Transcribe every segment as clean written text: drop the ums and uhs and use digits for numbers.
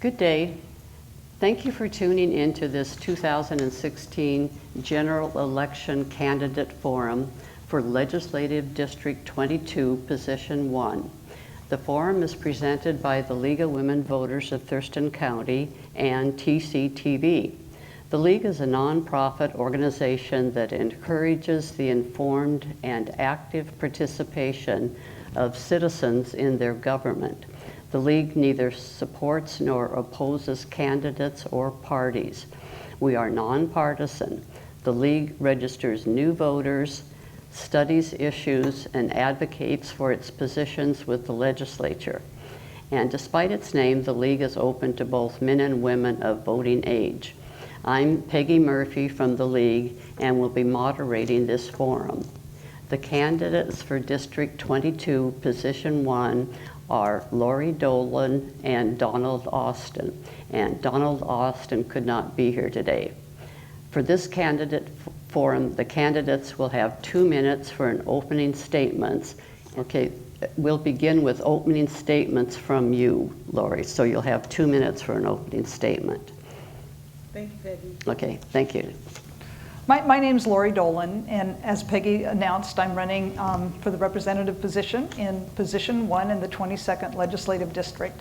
Good day. Thank you for tuning in to this 2016 General Election Candidate Forum for Legislative District 22, Position 1. The forum is presented by the League of Women Voters of Thurston County and TCTV. The League is a nonprofit organization that encourages the informed and active participation of citizens in their government. The League neither supports nor opposes candidates or parties. We are nonpartisan. The League registers new voters, studies issues, and advocates for its positions with the legislature. And despite its name, the League is open to both men and women of voting age. I'm Peggy Murphy from the League and will be moderating this forum. The candidates for District 22, Position 1 are Lori Dolan and Donald Austin. And Donald Austin could not be here today. For this candidate forum, the candidates will have 2 minutes for an opening statements. Okay, we'll begin with opening statements from you, Lori. So you'll have 2 minutes for an opening statement. Thank you, Peggy. Okay, thank you. My name's Lori Dolan, and as Peggy announced, I'm running for the representative position in Position 1 in the 22nd Legislative District.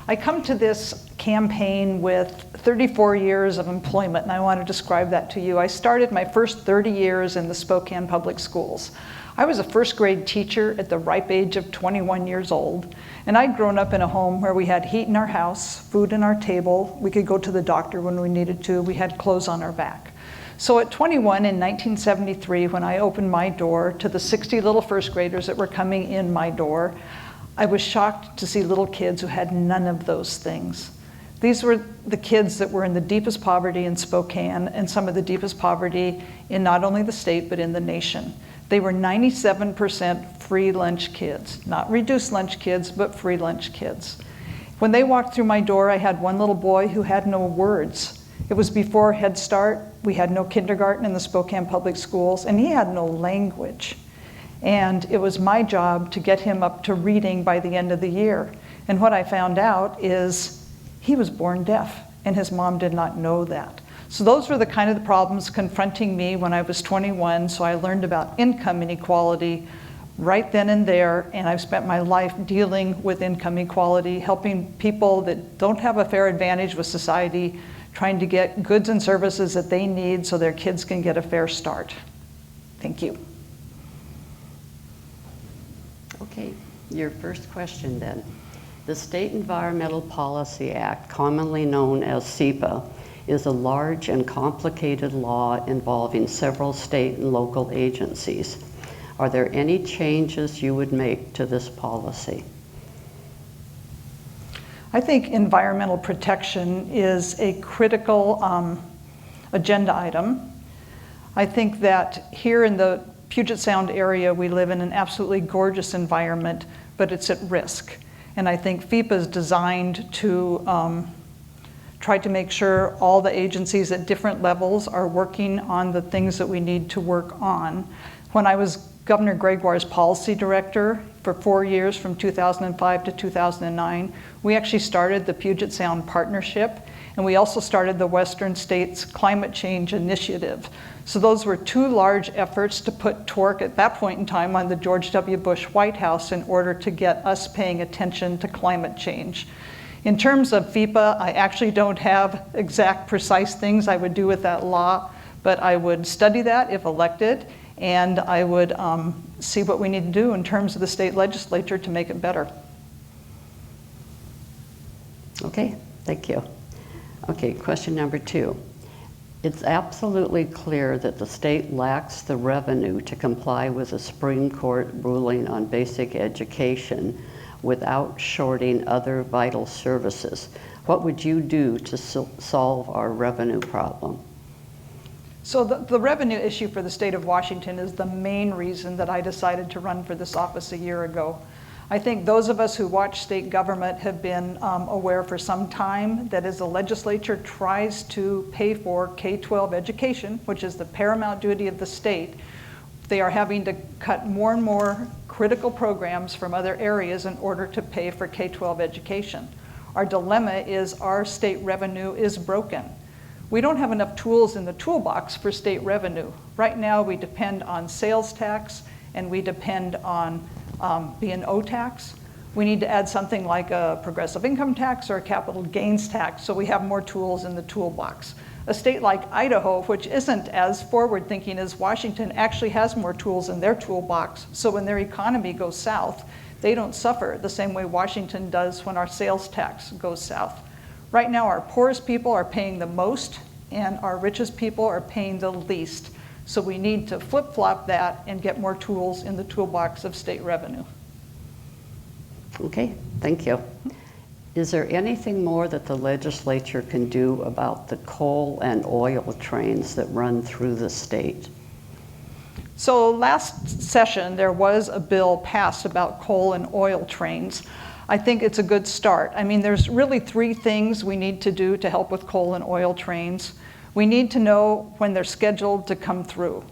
I come to this campaign with 34 years of employment, and I want to describe that to you. I started my first 30 years in the Spokane Public Schools. I was a first grade teacher at the ripe age of 21 years old, and I'd grown up in a home where we had heat in our house, food in our table, we could go to the doctor when we needed to, we had clothes on our back. So at 21 in 1973, when I opened my door to the 60 little first graders that were coming in my door, I was shocked to see little kids who had none of those things. These were the kids that were in the deepest poverty in Spokane and some of the deepest poverty in not only the state, but in the nation. They were 97% free lunch kids, not reduced lunch kids, but free lunch kids. When they walked through my door, I had one little boy who had no words. It was before Head Start. We had no kindergarten in the Spokane Public Schools, and he had no language. And it was my job to get him up to reading by the end of the year. And what I found out is he was born deaf, and his mom did not know that. So those were the kind of the problems confronting me when I was 21, so I learned about income inequality right then and there, and I've spent my life dealing with income equality, helping people that don't have a fair advantage with society, trying to get goods and services that they need so their kids can get a fair start. Thank you. Okay, your first question then. The State Environmental Policy Act, commonly known as SEPA, is a large and complicated law involving several state and local agencies. Are there any changes you would make to this policy? I think environmental protection is a critical agenda item. I think that here in the Puget Sound area, we live in an absolutely gorgeous environment, but it's at risk. And I think FEPA is designed to try to make sure all the agencies at different levels are working on the things that we need to work on. When I was Governor Gregoire's policy director for 4 years, from 2005 to 2009, we actually started the Puget Sound Partnership, and we also started the Western States Climate Change Initiative. So those were 2 large efforts to put torque at that point in time on the George W. Bush White House in order to get us paying attention to climate change. In terms of FEPA, I actually don't have exact precise things I would do with that law, but I would study that if elected, and I would see what we need to do in terms of the state legislature to make it better. Okay, thank you. Okay, question number 2. It's absolutely clear that the state lacks the revenue to comply with the Supreme Court ruling on basic education without shorting other vital services. What would you do to solve our revenue problem? So the revenue issue for the state of Washington is the main reason that I decided to run for this office a year ago. I think those of us who watch state government have been aware for some time that as the legislature tries to pay for K-12 education, which is the paramount duty of the state, they are having to cut more and more critical programs from other areas in order to pay for K-12 education. Our dilemma is our state revenue is broken. We don't have enough tools in the toolbox for state revenue. Right now, we depend on sales tax and we depend on B&O tax. We need to add something like a progressive income tax or a capital gains tax so we have more tools in the toolbox. A state like Idaho, which isn't as forward-thinking as Washington, actually has more tools in their toolbox. So when their economy goes south, they don't suffer the same way Washington does when our sales tax goes south. Right now, our poorest people are paying the most and our richest people are paying the least. So we need to flip-flop that and get more tools in the toolbox of state revenue. Okay, thank you. Is there anything more that the legislature can do about the coal and oil trains that run through the state? So last session, there was a bill passed about coal and oil trains. I think it's a good start. I mean, there's really three things we need to do to help with coal and oil trains. We need to know when they're scheduled to come through.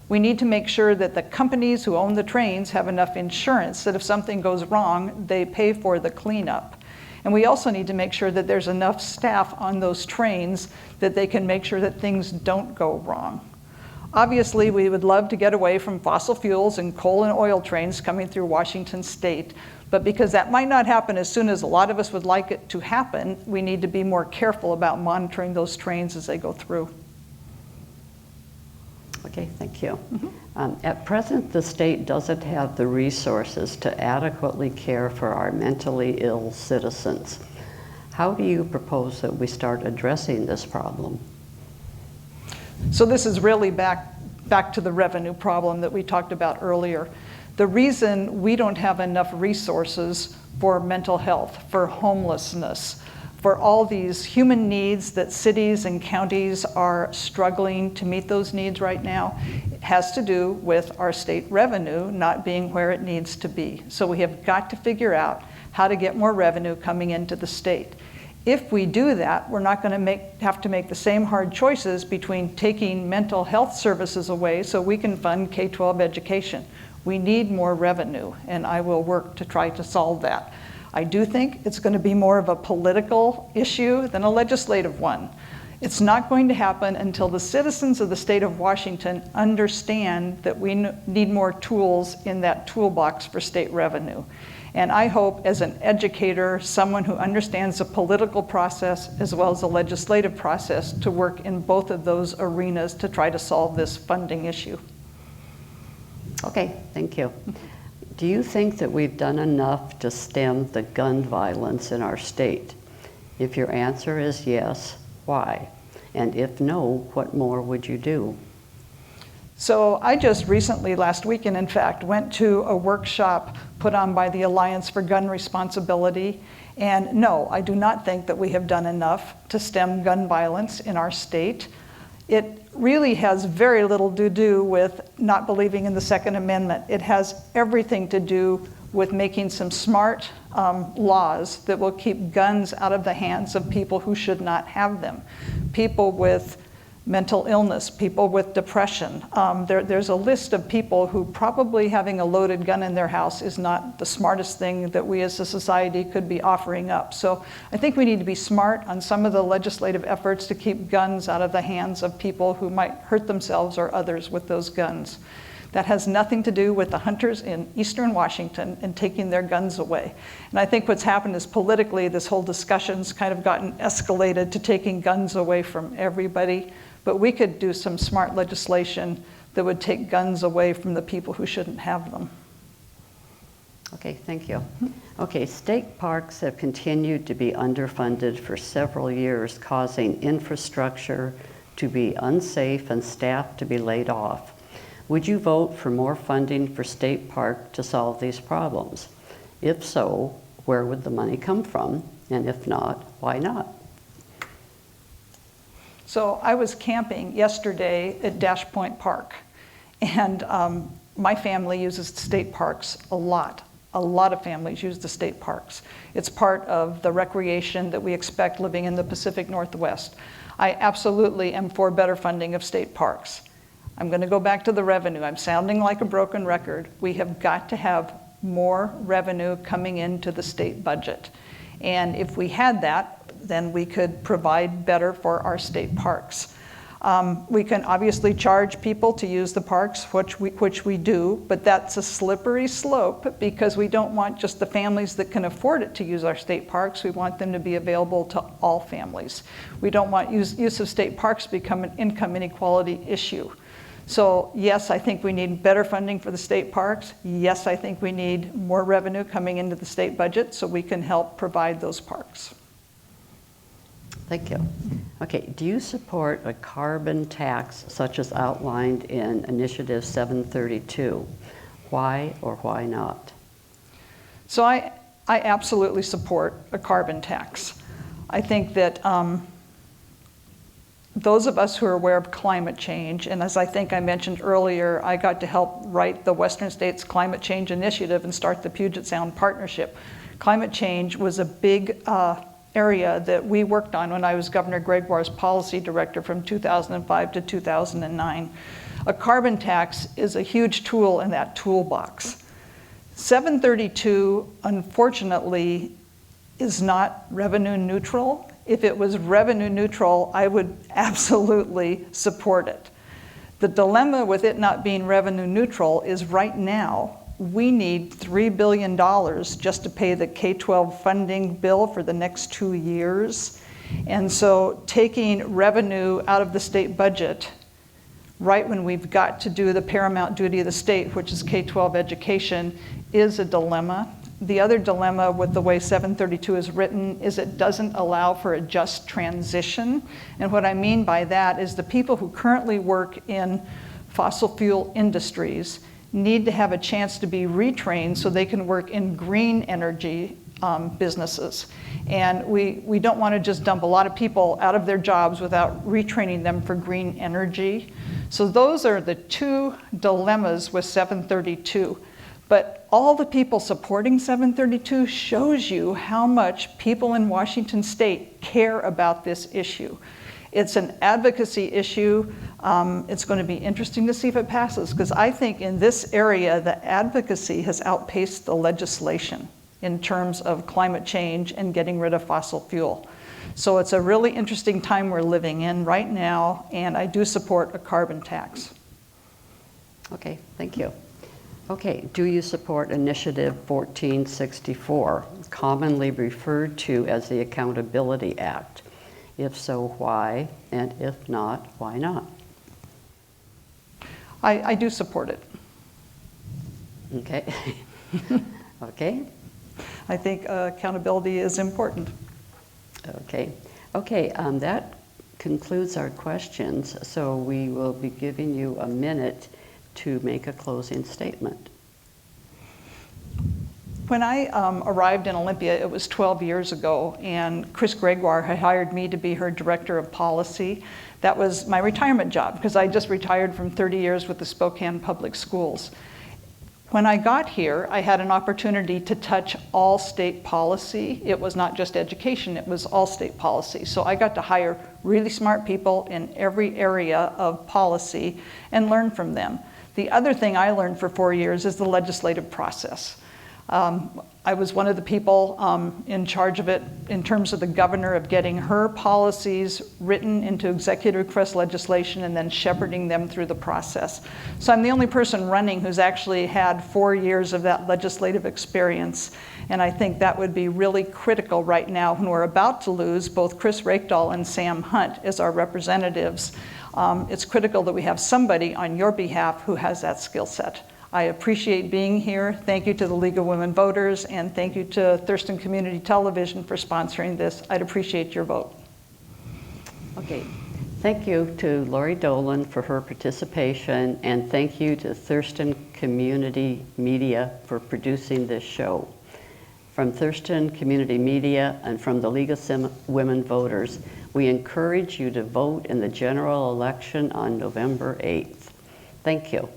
We need to make sure that the companies who own the trains have enough insurance that if something goes wrong, they pay for the cleanup. And we also need to make sure that there's enough staff on those trains that they can make sure that things don't go wrong. Obviously, we would love to get away from fossil fuels and coal and oil trains coming through Washington state. But because that might not happen as soon as a lot of us would like it to happen, we need to be more careful about monitoring those trains as they go through. Okay, thank you. At present, the state doesn't have the resources to adequately care for our mentally ill citizens. How do you propose that we start addressing this problem? So this is really back to the revenue problem that we talked about earlier. The reason we don't have enough resources for mental health, for homelessness, for all these human needs that cities and counties are struggling to meet those needs right now, it has to do with our state revenue not being where it needs to be. So we have got to figure out how to get more revenue coming into the state. If we do that, we're not going to have to make the same hard choices between taking mental health services away so we can fund K-12 education. We need more revenue, and I will work to try to solve that. I do think it's going to be more of a political issue than a legislative one. It's not going to happen until the citizens of the state of Washington understand that we need more tools in that toolbox for state revenue. And I hope as an educator, someone who understands the political process as well as the legislative process to work in both of those arenas to try to solve this funding issue. Okay, thank you. Do you think that we've done enough to stem the gun violence in our state? If your answer is yes, why? And if no, what more would you do? So I just recently, last weekend in fact, went to a workshop put on by the Alliance for Gun Responsibility. And no, I do not think that we have done enough to stem gun violence in our state. It really has very little to do with not believing in the Second Amendment. It has everything to do with making some smart laws that will keep guns out of the hands of people who should not have them. People with mental illness, people with depression. There's a list of people who probably having a loaded gun in their house is not the smartest thing that we as a society could be offering up. So I think we need to be smart on some of the legislative efforts to keep guns out of the hands of people who might hurt themselves or others with those guns. That has nothing to do with the hunters in eastern Washington and taking their guns away. And I think what's happened is politically, this whole discussion's kind of gotten escalated to taking guns away from everybody. But we could do some smart legislation that would take guns away from the people who shouldn't have them. Okay, thank you. Okay, state parks have continued to be underfunded for several years, causing infrastructure to be unsafe and staff to be laid off. Would you vote for more funding for state park to solve these problems? If so, where would the money come from? And if not, why not? So I was camping yesterday at Dash Point Park, and my family uses state parks a lot. A lot of families use the state parks. It's part of the recreation that we expect living in the Pacific Northwest. I absolutely am for better funding of state parks. I'm going to go back to the revenue. I'm sounding like a broken record. We have got to have more revenue coming into the state budget. And if we had that, then we could provide better for our state parks. We can obviously charge people to use the parks, which we do, but that's a slippery slope because we don't want just the families that can afford it to use our state parks. We want them to be available to all families. We don't want use of state parks to become an income inequality issue. So yes, I think we need better funding for the state parks. Yes, I think we need more revenue coming into the state budget so we can help provide those parks. Thank you. Okay, do you support a carbon tax such as outlined in Initiative 732? Why or why not? So I absolutely support a carbon tax. I think that those of us who are aware of climate change, and as I think I mentioned earlier, I got to help write the Western States Climate Change Initiative and start the Puget Sound Partnership. Climate change was a big area that we worked on when I was Governor Gregoire's policy director from 2005 to 2009. A carbon tax is a huge tool in that toolbox. 732, unfortunately, is not revenue neutral. If it was revenue neutral, I would absolutely support it. The dilemma with it not being revenue neutral is right now, we need $3 billion just to pay the K-12 funding bill for the next 2 years. And so taking revenue out of the state budget right when we've got to do the paramount duty of the state, which is K-12 education, is a dilemma. The other dilemma with the way 732 is written is it doesn't allow for a just transition. And what I mean by that is the people who currently work in fossil fuel industries need to have a chance to be retrained so they can work in green energy businesses. And we don't want to just dump a lot of people out of their jobs without retraining them for green energy. So those are the two dilemmas with 732. But all the people supporting 732 shows you how much people in Washington State care about this issue. It's an advocacy issue. It's going to be interesting to see if it passes, because I think in this area, the advocacy has outpaced the legislation in terms of climate change and getting rid of fossil fuel. So it's a really interesting time we're living in right now, and I do support a carbon tax. Okay, thank you. Okay, do you support Initiative 1464, commonly referred to as the Accountability Act? If so, why? And if not, why not? I do support it. Okay. Okay. I think accountability is important. Okay. Okay, that concludes our questions. So we will be giving you a minute to make a closing statement. When I arrived in Olympia, it was 12 years ago, and Chris Gregoire had hired me to be her director of policy. That was my retirement job, because I just retired from 30 years with the Spokane Public Schools. When I got here, I had an opportunity to touch all state policy. It was not just education, it was all state policy. So I got to hire really smart people in every area of policy and learn from them. The other thing I learned for 4 years is the legislative process. I was one of the people in charge of it in terms of the governor of getting her policies written into executive request legislation and then shepherding them through the process. So I'm the only person running who's actually had 4 years of that legislative experience. And I think that would be really critical right now when we're about to lose both Chris Rakedahl and Sam Hunt as our representatives. It's critical that we have somebody on your behalf who has that skill set. I appreciate being here. Thank you to the League of Women Voters, and thank you to Thurston Community Television for sponsoring this. I'd appreciate your vote. Okay, thank you to Lori Dolan for her participation, and thank you to Thurston Community Media for producing this show. From Thurston Community Media and from the League of Women Voters, we encourage you to vote in the general election on November 8th. Thank you.